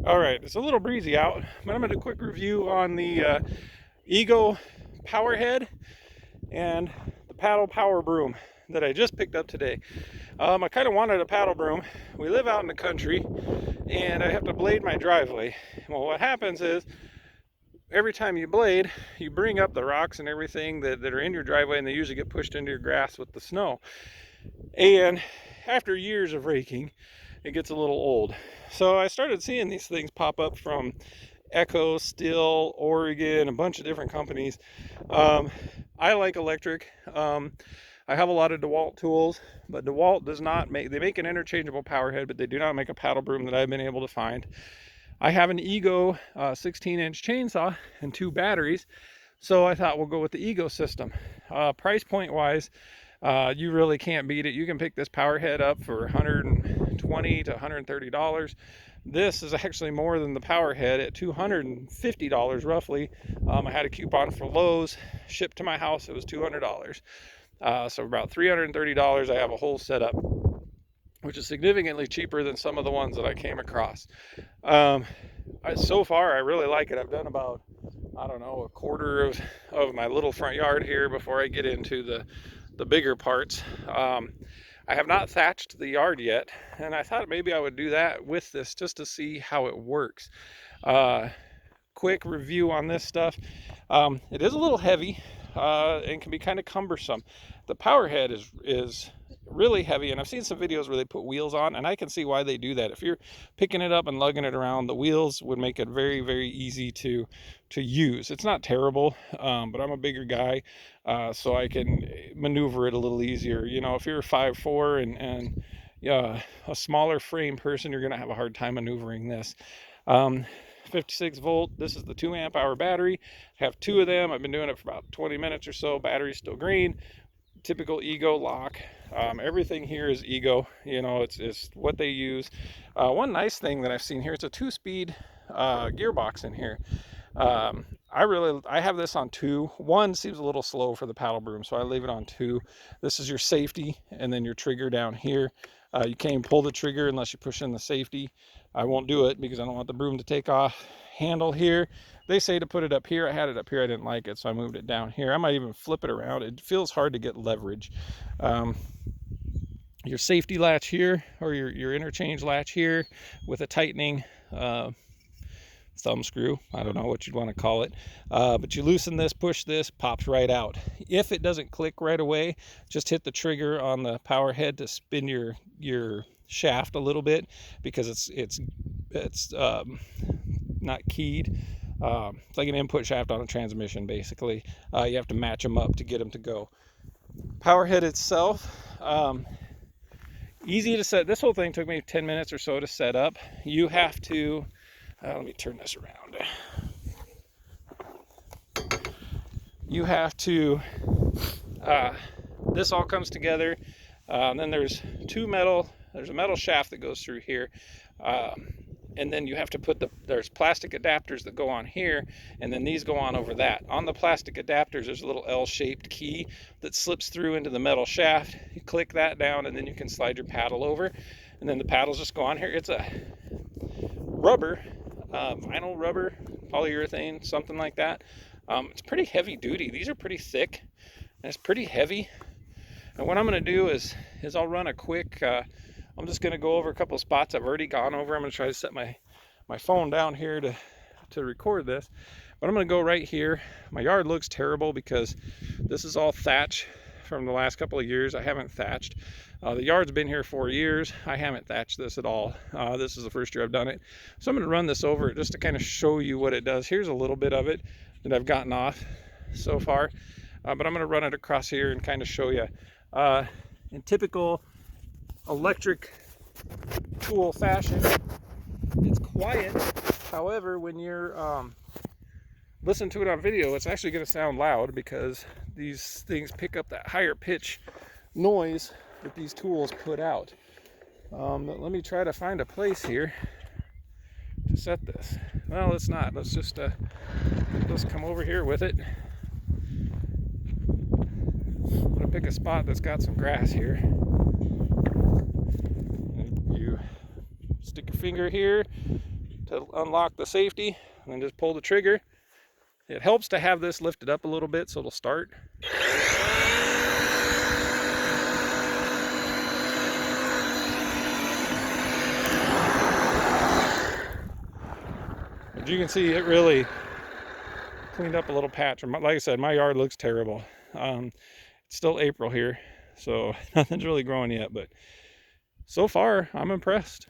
All right, it's a little breezy out, but I'm going to do a quick review on the Ego Power Head and the paddle power broom that I just picked up today. I kind of wanted a paddle broom. We live out in the country and I have to blade my driveway. Well, what happens is every time you blade, you bring up the rocks and everything that are in your driveway, and they usually get pushed into your grass with the snow. And after years of raking, it gets a little old. So I started seeing these things pop up from Echo, Still, Oregon, a bunch of different companies. I like electric. I have a lot of DeWalt tools, but DeWalt does not make, they make an interchangeable power head, but they do not make a paddle broom that I've been able to find. I have an Ego 16-inch chainsaw and 2 batteries, so I thought we'll go with the Ego system. Price point wise, you really can't beat it. You can pick this power head up for $120 to $130. This is actually more than the power head at $250 roughly. I had a coupon for Lowe's, shipped to my house, it was $200. So about $330, I have a whole setup, which is significantly cheaper than some of the ones that I came across. So far, I really like it. I've done about, I don't know, a quarter of my little front yard here before I get into the bigger parts. I have not thatched the yard yet, and I thought maybe I would do that with this just to see how it works. Quick review on this stuff. It is a little heavy and can be kind of cumbersome. The power head is really heavy, and I've seen some videos where they put wheels on, and I can see why they do that. If you're picking it up and lugging it around, the wheels would make it very, very easy to use. It's not terrible, but I'm a bigger guy, so I can maneuver it a little easier. You know, if you're 5'4" and a smaller frame person, you're going to have a hard time maneuvering this. 56 volt. This is the 2 amp hour battery. I have 2 of them. I've been doing it for about 20 minutes or so. Battery's still green. Typical Ego lock. Everything here is Ego. You know, it's what they use. One nice thing that I've seen here, it's a 2-speed gearbox in here. I have this on 2. 1 seems a little slow for the paddle broom, so I leave it on 2. This is your safety, and then your trigger down here. You can't even pull the trigger unless you push in the safety. I won't do it because I don't want the broom to take off. Handle here, they say to put it up here. I had it up here, I didn't like it, so I moved it down here. I might even flip it around. It feels hard to get leverage. Your safety latch here, or your interchange latch here with a tightening thumb screw, I don't know what you'd want to call it, but you loosen this, push this, pops right out. If it doesn't click right away, just hit the trigger on the power head to spin your shaft a little bit, because it's not keyed. It's like an input shaft on a transmission, basically. You have to match them up to get them to go. Power head itself, easy to set. This whole thing took me 10 minutes or so to set up. You have to let me turn this around. You have to, this all comes together. Then there's a metal shaft that goes through here. And then you have to put there's plastic adapters that go on here, and then these go on over that. On the plastic adapters, there's a little L-shaped key that slips through into the metal shaft. You click that down, and then you can slide your paddle over, and then the paddles just go on here. It's a rubber, vinyl rubber, polyurethane, something like that. It's pretty heavy duty. These are pretty thick, and it's pretty heavy. And what I'm going to do is I'll run a quick, I'm just going to go over a couple of spots I've already gone over. I'm going to try to set my phone down here to record this. But I'm going to go right here. My yard looks terrible because this is all thatch from the last couple of years. I haven't thatched. The yard's been here 4 years. I haven't thatched this at all. This is the first year I've done it. So I'm going to run this over just to kind of show you what it does. Here's a little bit of it that I've gotten off so far. But I'm going to run it across here and kind of show you. In typical electric tool fashion, it's quiet. However, when you're listen to it on video, it's actually going to sound loud because these things pick up that higher pitch noise that these tools put out. But let me try to find a place here to set this. Well, let's not. Let's just let's come over here with it. I'm going to pick a spot that's got some grass here. And you stick your finger here, to unlock the safety, and then just pull the trigger. It helps to have this lifted up a little bit so it'll start. But you can see it really cleaned up a little patch. Like I said, my yard looks terrible. It's still April here, so nothing's really growing yet, but so far I'm impressed.